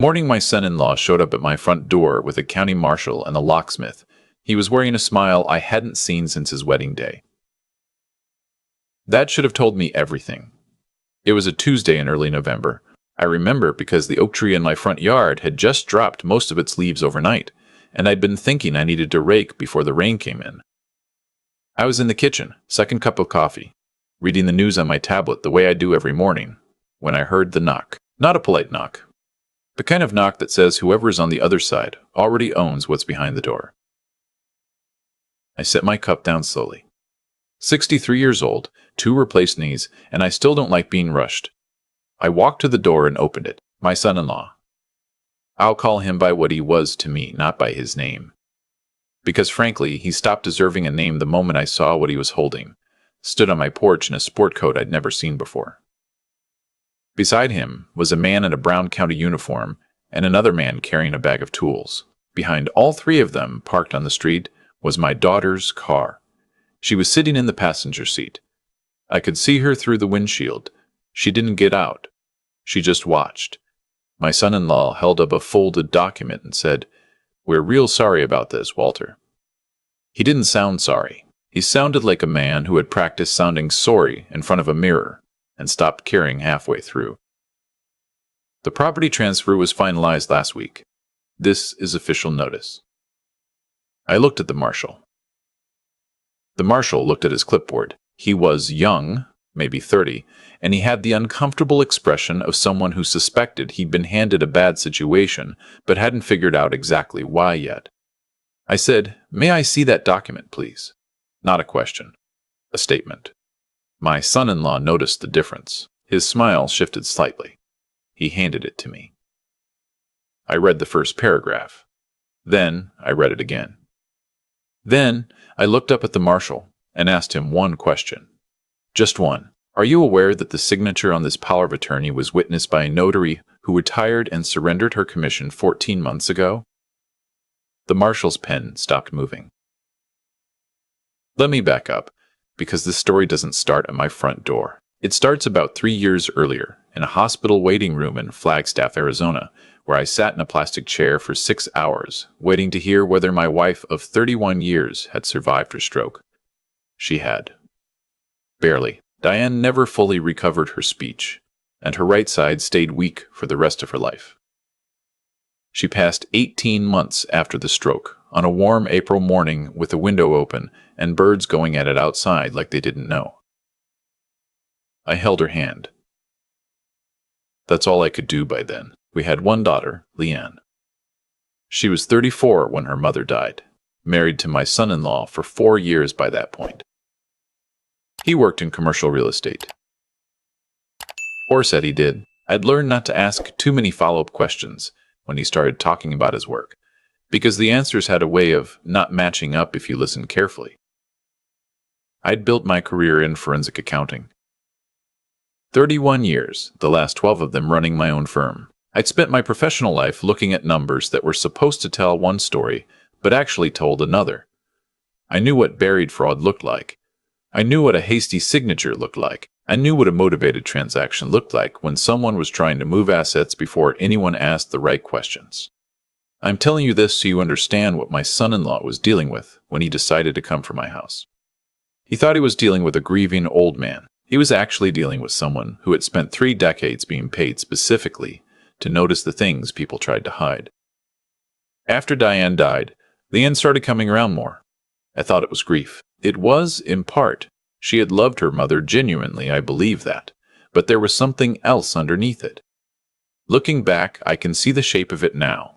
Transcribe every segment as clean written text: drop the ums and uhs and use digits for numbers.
Morning, my son-in-law showed up at my front door with a county marshal and a locksmith. He was wearing a smile I hadn't seen since his wedding day. That should have told me everything. It was a Tuesday in early November. I remember because the oak tree in my front yard had just dropped most of its leaves overnight, and I'd been thinking I needed to rake before the rain came in. I was in the kitchen, second cup of coffee, reading the news on my tablet the way I do every morning, when I heard the knock. Not a polite knock. The kind of knock that says whoever is on the other side already owns what's behind the door. I set my cup down slowly. 63 years old, 2 replaced knees, and I still don't like being rushed. I walked to the door and opened it. My son-in-law. I'll call him by what he was to me, not by his name. Because frankly, he stopped deserving a name the moment I saw what he was holding. Stood on my porch in a sport coat I'd never seen before. Beside him was a man in a Brown County uniform and another man carrying a bag of tools. Behind all 3 of them, parked on the street, was my daughter's car. She was sitting in the passenger seat. I could see her through the windshield. She didn't get out. She just watched. My son-in-law held up a folded document and said, "We're real sorry about this, Walter." He didn't sound sorry. He sounded like a man who had practiced sounding sorry in front of a mirror and stopped caring halfway through. The property transfer was finalized last week. This is official notice. I looked at the marshal. The marshal looked at his clipboard. He was young, maybe 30, and he had the uncomfortable expression of someone who suspected he'd been handed a bad situation but hadn't figured out exactly why yet. I said, "May I see that document, please?" Not a question. A statement. My son-in-law noticed the difference. His smile shifted slightly. He handed it to me. I read the first paragraph. Then I read it again. Then I looked up at the marshal and asked him one question. Just one. Are you aware that the signature on this power of attorney was witnessed by a notary who retired and surrendered her commission 14 months ago? The marshal's pen stopped moving. Let me back up, because this story doesn't start at my front door. It starts about 3 years earlier, in a hospital waiting room in Flagstaff, Arizona, where I sat in a plastic chair for 6 hours, waiting to hear whether my wife of 31 years had survived her stroke. She had. Barely. Diane never fully recovered her speech, and her right side stayed weak for the rest of her life. She passed 18 months after the stroke, on a warm April morning with a window open and birds going at it outside like they didn't know. I held her hand. That's all I could do by then. We had one daughter, Leanne. She was 34 when her mother died, married to my son-in-law for 4 years by that point. He worked in commercial real estate. Or said he did. I'd learned not to ask too many follow-up questions when he started talking about his work, because the answers had a way of not matching up if you listened carefully. I'd built my career in forensic accounting. 31 years, the last 12 of them running my own firm. I'd spent my professional life looking at numbers that were supposed to tell one story, but actually told another. I knew what buried fraud looked like. I knew what a hasty signature looked like. I knew what a motivated transaction looked like when someone was trying to move assets before anyone asked the right questions. I'm telling you this so you understand what my son-in-law was dealing with when he decided to come for my house. He thought he was dealing with a grieving old man. He was actually dealing with someone who had spent 3 decades being paid specifically to notice the things people tried to hide. After Diane died, Leanne started coming around more. I thought it was grief. It was, in part. She had loved her mother genuinely, I believe that, but there was something else underneath it. Looking back, I can see the shape of it now.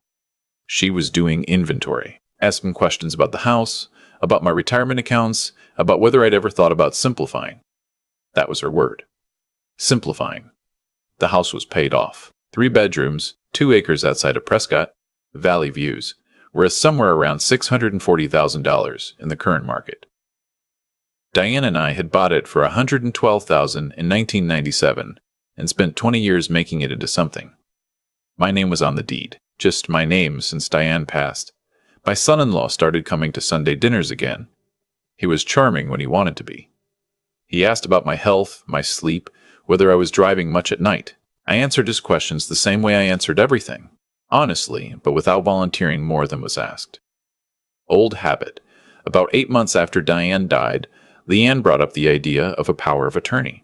She was doing inventory, asking questions about the house, about my retirement accounts, about whether I'd ever thought about simplifying. That was her word. Simplifying. The house was paid off. 3 bedrooms, 2 acres outside of Prescott, valley views, worth somewhere around $640,000 in the current market. Diane and I had bought it for $112,000 in 1997 and spent 20 years making it into something. My name was on the deed, just my name since Diane passed. My son-in-law started coming to Sunday dinners again. He was charming when he wanted to be. He asked about my health, my sleep, whether I was driving much at night. I answered his questions the same way I answered everything. honestly, but without volunteering more than was asked. Old habit. About 8 months after Diane died, Leanne brought up the idea of a power of attorney.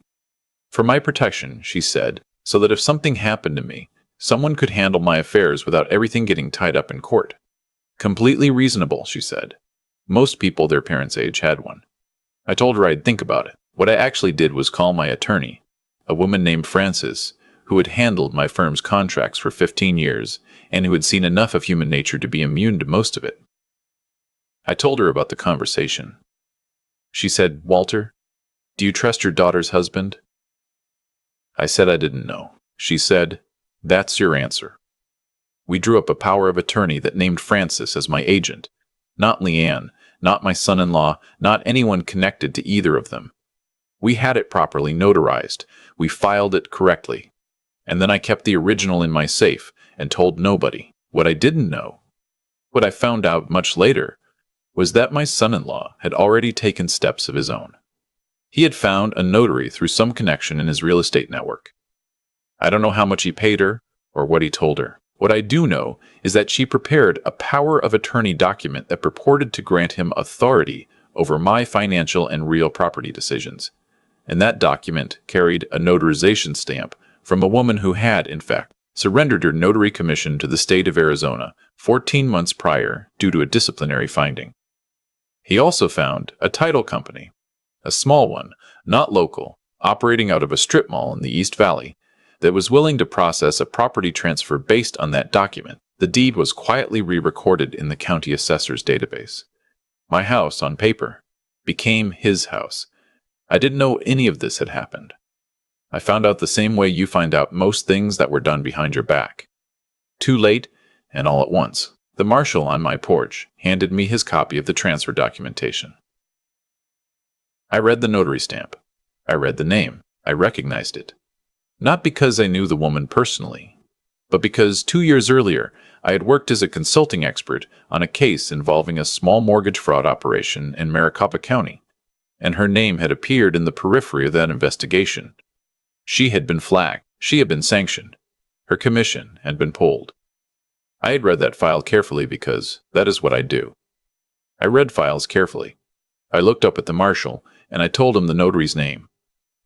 For my protection, she said, so that if something happened to me, someone could handle my affairs without everything getting tied up in court. Completely reasonable, she said. Most people their parents' age had one. I told her I'd think about it. What I actually did was call my attorney, a woman named Frances, who had handled my firm's contracts for 15 years and who had seen enough of human nature to be immune to most of it. I told her about the conversation. She said, "Walter, do you trust your daughter's husband?" I said I didn't know. She said, "That's your answer." We drew up a power of attorney that named Francis as my agent. Not Leanne, not my son-in-law, not anyone connected to either of them. We had it properly notarized. We filed it correctly. And then I kept the original in my safe and told nobody. What I didn't know, what I found out much later, was that my son-in-law had already taken steps of his own. He had found a notary through some connection in his real estate network. I don't know how much he paid her or what he told her. What I do know is that she prepared a power of attorney document that purported to grant him authority over my financial and real property decisions. And that document carried a notarization stamp from a woman who had, in fact, surrendered her notary commission to the state of Arizona 14 months prior due to a disciplinary finding. He also found a title company, a small one, not local, operating out of a strip mall in the East Valley, that was willing to process a property transfer based on that document. The deed was quietly re-recorded in the county assessor's database. My house, on paper, became his house. I didn't know any of this had happened. I found out the same way you find out most things that were done behind your back. Too late, and all at once. The Marshal on my porch handed me his copy of the transfer documentation. I read the notary stamp. I read the name. I recognized it. Not because I knew the woman personally, but because 2 years earlier I had worked as a consulting expert on a case involving a small mortgage fraud operation in Maricopa County, and her name had appeared in the periphery of that investigation. She had been flagged. She had been sanctioned. Her commission had been pulled. I had read that file carefully because that is what I do. I read files carefully. I looked up at the Marshal, and I told him the notary's name.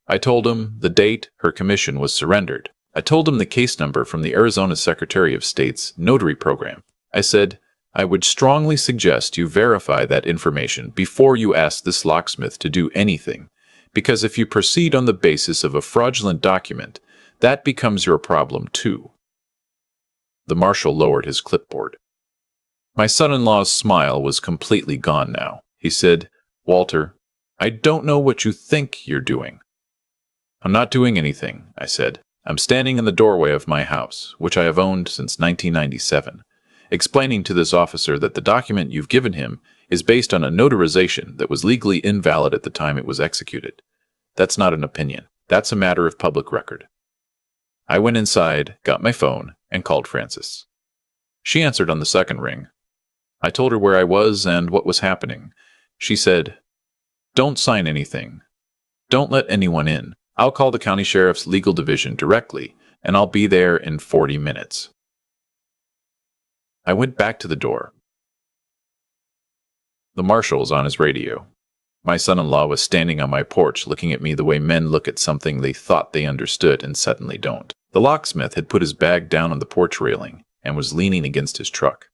I told him the date her commission was surrendered. I told him the case number from the Arizona Secretary of State's notary program. I said, "I would strongly suggest you verify that information before you ask this locksmith to do anything, because if you proceed on the basis of a fraudulent document, that becomes your problem too." The Marshal lowered his clipboard. My son-in-law's smile was completely gone now. He said, "Walter, I don't know what you think you're doing." "I'm not doing anything," I said. "I'm standing in the doorway of my house, which I have owned since 1997, explaining to this officer that the document you've given him is based on a notarization that was legally invalid at the time it was executed. That's not an opinion. That's a matter of public record." I went inside, got my phone, and called Frances. She answered on the second ring. I told her where I was and what was happening. She said, "Don't sign anything. Don't let anyone in. I'll call the county sheriff's legal division directly, and I'll be there in 40 minutes. I went back to the door. The Marshal was on his radio. My son-in-law was standing on my porch looking at me the way men look at something they thought they understood and suddenly don't. The locksmith had put his bag down on the porch railing and was leaning against his truck,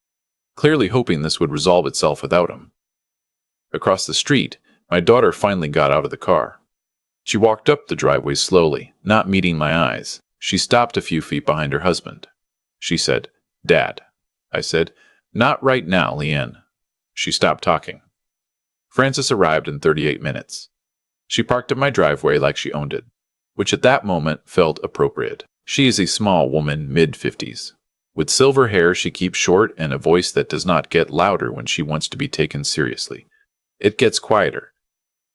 clearly hoping this would resolve itself without him. Across the street, my daughter finally got out of the car. She walked up the driveway slowly, not meeting my eyes. She stopped a few feet behind her husband. She said, "Dad." I said, "Not right now, Leanne." She stopped talking. Frances arrived in 38 minutes. She parked at my driveway like she owned it, which at that moment felt appropriate. She is a small woman, mid-50s. With silver hair she keeps short and a voice that does not get louder when she wants to be taken seriously. It gets quieter.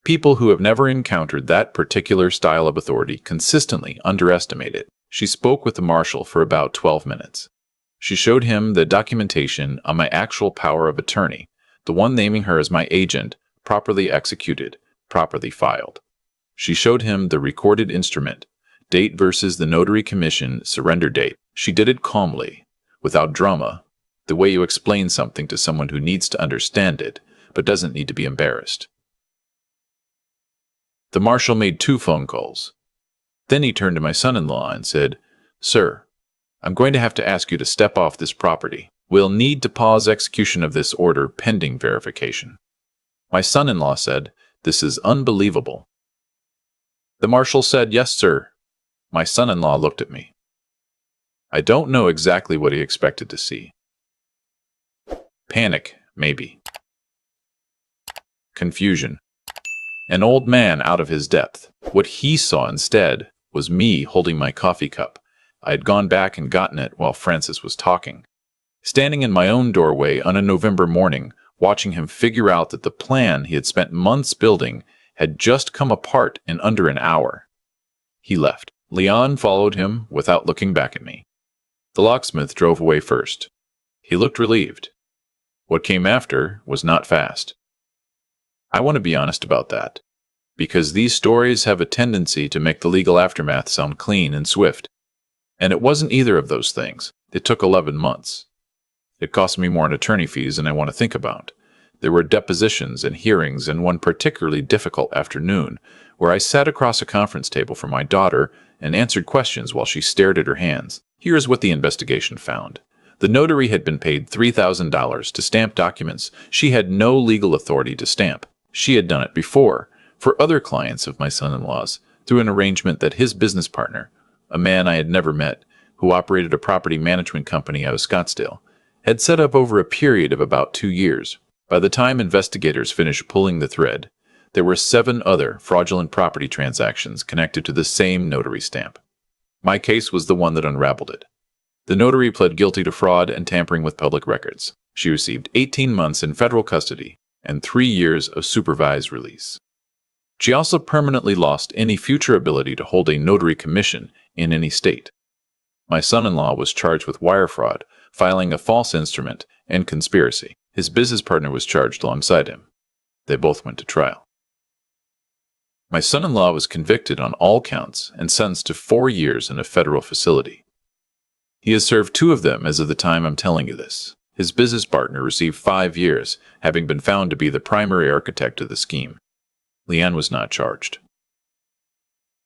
People who have never encountered that particular style of authority consistently underestimate it. She spoke with the Marshal for about 12 minutes. She showed him the documentation on my actual power of attorney, the one naming her as my agent, properly executed, properly filed. She showed him the recorded instrument, date versus the notary commission surrender date. She did it calmly, without drama, the way you explain something to someone who needs to understand it, but doesn't need to be embarrassed. The Marshal made 2 phone calls. Then he turned to my son-in-law and said, "Sir, I'm going to have to ask you to step off this property. We'll need to pause execution of this order pending verification." My son-in-law said, "This is unbelievable." The Marshal said, "Yes, sir." My son-in-law looked at me. I don't know exactly what he expected to see. Panic, maybe. Confusion. An old man out of his depth. What he saw instead was me holding my coffee cup. I had gone back and gotten it while Francis was talking. Standing in my own doorway on a November morning, watching him figure out that the plan he had spent months building had just come apart in under an hour. He left. Leon followed him without looking back at me. The locksmith drove away first. He looked relieved. What came after was not fast. I want to be honest about that, because these stories have a tendency to make the legal aftermath sound clean and swift. And it wasn't either of those things. It took 11 months. It cost me more in attorney fees than I want to think about. There were depositions and hearings, and one particularly difficult afternoon where I sat across a conference table from my daughter and answered questions while she stared at her hands. Here's what the investigation found. The notary had been paid $3,000 to stamp documents she had no legal authority to stamp. She had done it before, for other clients of my son-in-law's, through an arrangement that his business partner, a man I had never met, who operated a property management company out of Scottsdale, had set up over a period of about 2 years. By the time investigators finished pulling the thread, there were 7 other fraudulent property transactions connected to the same notary stamp. My case was the one that unraveled it. The notary pled guilty to fraud and tampering with public records. She received 18 months in federal custody and 3 years of supervised release. She also permanently lost any future ability to hold a notary commission in any state. My son-in-law was charged with wire fraud, filing a false instrument, and conspiracy. His business partner was charged alongside him. They both went to trial. My son-in-law was convicted on all counts and sentenced to 4 years in a federal facility. He has served 2 of them as of the time I'm telling you this. His business partner received 5 years, having been found to be the primary architect of the scheme. Leanne was not charged.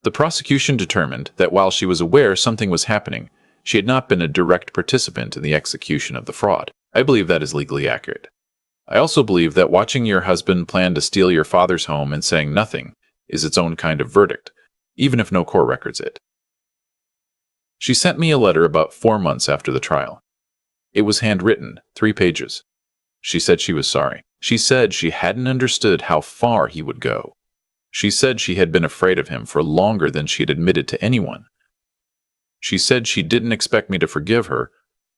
The prosecution determined that while she was aware something was happening, she had not been a direct participant in the execution of the fraud. I believe that is legally accurate. I also believe that watching your husband plan to steal your father's home and saying nothing is its own kind of verdict, even if no court records it. She sent me a letter about 4 months after the trial. It was handwritten, 3 pages. She said she was sorry. She said she hadn't understood how far he would go. She said she had been afraid of him for longer than she had admitted to anyone. She said she didn't expect me to forgive her,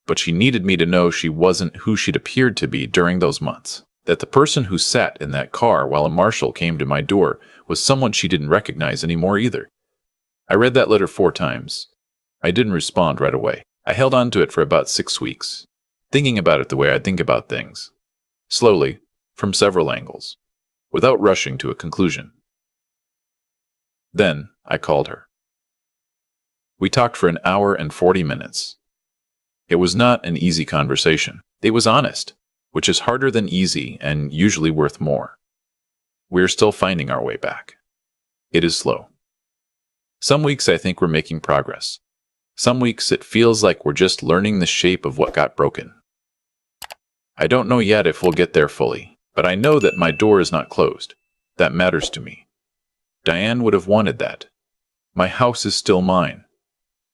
but she needed me to know she wasn't who she'd appeared to be during those months. That the person who sat in that car while a marshal came to my door was someone she didn't recognize anymore either. I read that letter 4 times. I didn't respond right away. I held on to it for about 6 weeks, thinking about it the way I think about things. Slowly, from several angles, without rushing to a conclusion. Then I called her. We talked for an hour and 40 minutes. It was not an easy conversation. It was honest, which is harder than easy and usually worth more. We're still finding our way back. It is slow. Some weeks I think we're making progress. Some weeks it feels like we're just learning the shape of what got broken. I don't know yet if we'll get there fully, but I know that my door is not closed. That matters to me. Diane would have wanted that. My house is still mine.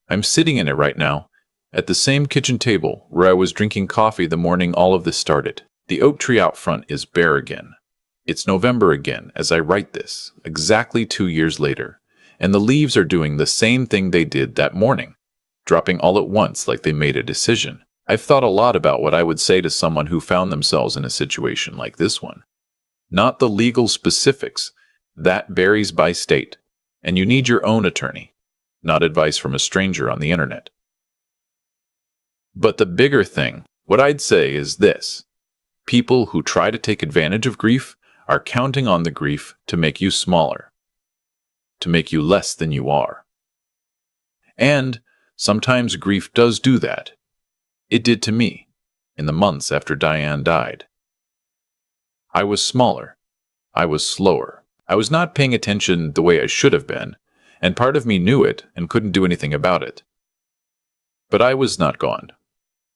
I'm sitting in it right now, at the same kitchen table where I was drinking coffee the morning all of this started. The oak tree out front is bare again. It's November again as I write this, exactly 2 years later, and the leaves are doing the same thing they did that morning, dropping all at once like they made a decision. I've thought a lot about what I would say to someone who found themselves in a situation like this one. Not the legal specifics. That varies by state, and you need your own attorney, not advice from a stranger on the internet. But the bigger thing, what I'd say is this. People who try to take advantage of grief are counting on the grief to make you smaller, to make you less than you are. And sometimes grief does do that. It did to me, in the months after Diane died. I was smaller. I was slower. I was not paying attention the way I should have been, and part of me knew it and couldn't do anything about it. But I was not gone.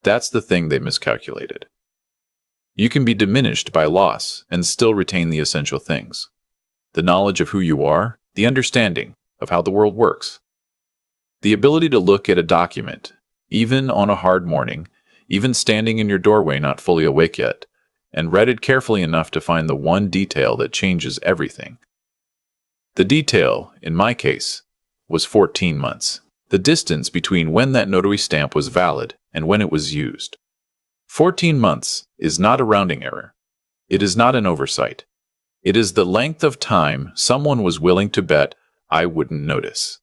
That's the thing they miscalculated. You can be diminished by loss and still retain the essential things. The knowledge of who you are, the understanding of how the world works. The ability to look at a document, even on a hard morning, even standing in your doorway not fully awake yet, and read it carefully enough to find the one detail that changes everything. The detail, in my case, was 14 months. The distance between when that notary stamp was valid and when it was used. 14 months is not a rounding error. It is not an oversight. It is the length of time someone was willing to bet I wouldn't notice.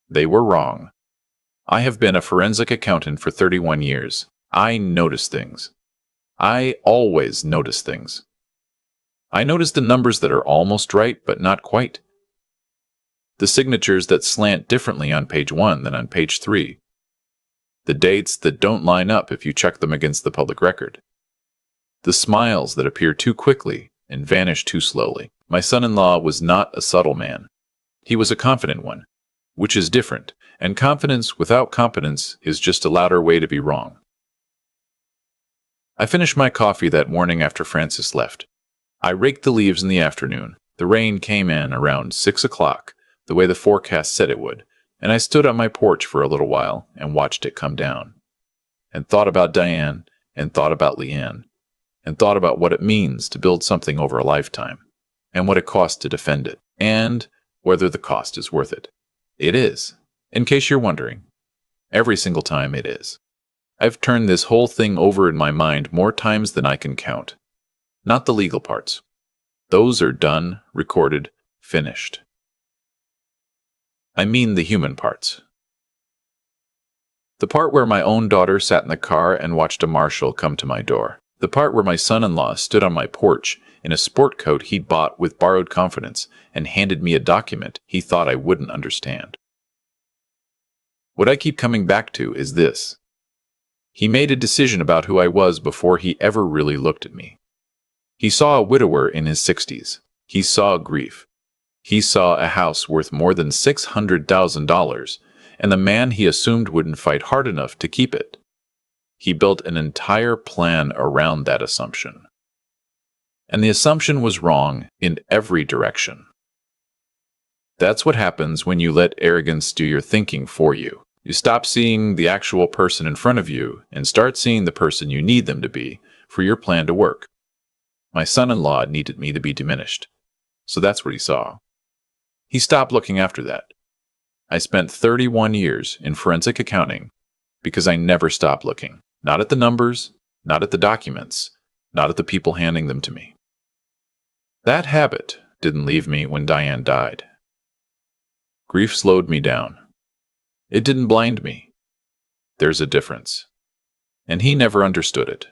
They were wrong. I have been a forensic accountant for 31 years. I notice things. I always notice things. I notice the numbers that are almost right, but not quite. The signatures that slant differently on page 1 than on page 3. The dates that don't line up if you check them against the public record. The smiles that appear too quickly and vanish too slowly. My son-in-law was not a subtle man. He was a confident one, which is different, and confidence without competence is just a louder way to be wrong. I finished my coffee that morning after Francis left. I raked the leaves in the afternoon. The rain came in around 6 o'clock, the way the forecast said it would, and I stood on my porch for a little while and watched it come down, and thought about Diane, and thought about Leanne, and thought about what it means to build something over a lifetime, and what it costs to defend it, and whether the cost is worth it. It is, in case you're wondering. Every single time it is. I've turned this whole thing over in my mind more times than I can count. Not the legal parts. Those are done, recorded, finished. I mean the human parts. The part where my own daughter sat in the car and watched a Marshal come to my door. The part where my son-in-law stood on my porch in a sport coat he'd bought with borrowed confidence and handed me a document he thought I wouldn't understand. What I keep coming back to is this. He made a decision about who I was before he ever really looked at me. He saw a widower in his 60s. He saw grief. He saw a house worth more than $600,000, and the man he assumed wouldn't fight hard enough to keep it. He built an entire plan around that assumption. And the assumption was wrong in every direction. That's what happens when you let arrogance do your thinking for you. You stop seeing the actual person in front of you and start seeing the person you need them to be for your plan to work. My son-in-law needed me to be diminished, so that's what he saw. He stopped looking after that. I spent 31 years in forensic accounting because I never stopped looking. Not at the numbers, not at the documents, not at the people handing them to me. That habit didn't leave me when Diane died. Grief slowed me down. It didn't blind me. There's a difference. And he never understood it.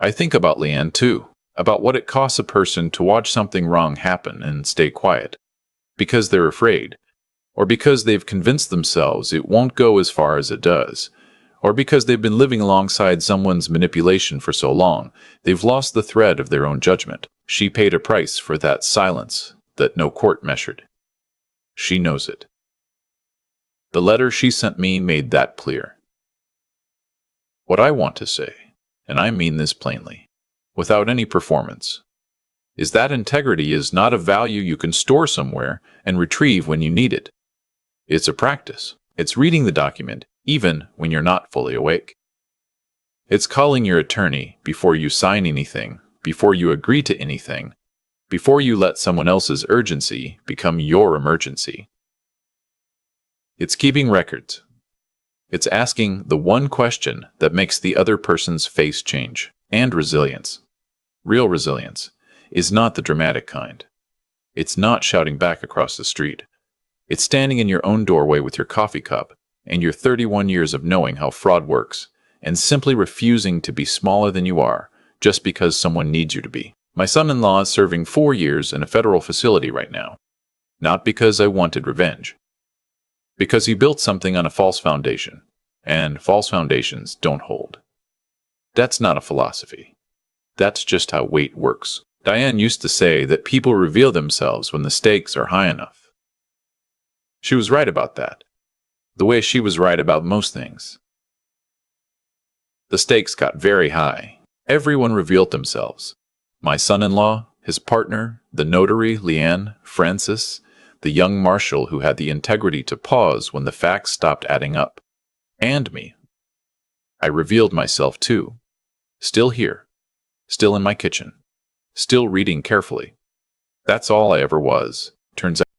I think about Leanne too. About what it costs a person to watch something wrong happen and stay quiet, because they're afraid, or because they've convinced themselves it won't go as far as it does, or because they've been living alongside someone's manipulation for so long, they've lost the thread of their own judgment. She paid a price for that silence that no court measured. She knows it. The letter she sent me made that clear. What I want to say, and I mean this plainly, without any performance, is that integrity is not a value you can store somewhere and retrieve when you need it. It's a practice. It's reading the document, even when you're not fully awake. It's calling your attorney before you sign anything, before you agree to anything, before you let someone else's urgency become your emergency. It's keeping records. It's asking the one question that makes the other person's face change, and resilience. Real resilience is not the dramatic kind. It's not shouting back across the street. It's standing in your own doorway with your coffee cup and your 31 years of knowing how fraud works, and simply refusing to be smaller than you are just because someone needs you to be. My son-in-law is serving 4 years in a federal facility right now. Not because I wanted revenge. Because he built something on a false foundation, and false foundations don't hold. That's not a philosophy. That's just how weight works. Diane used to say that people reveal themselves when the stakes are high enough. She was right about that, the way she was right about most things. The stakes got very high. Everyone revealed themselves. My son-in-law, his partner, the notary, Leanne, Francis, the young Marshal who had the integrity to pause when the facts stopped adding up, and me. I revealed myself too. Still here. Still in my kitchen. Still reading carefully. That's all I ever was. Turns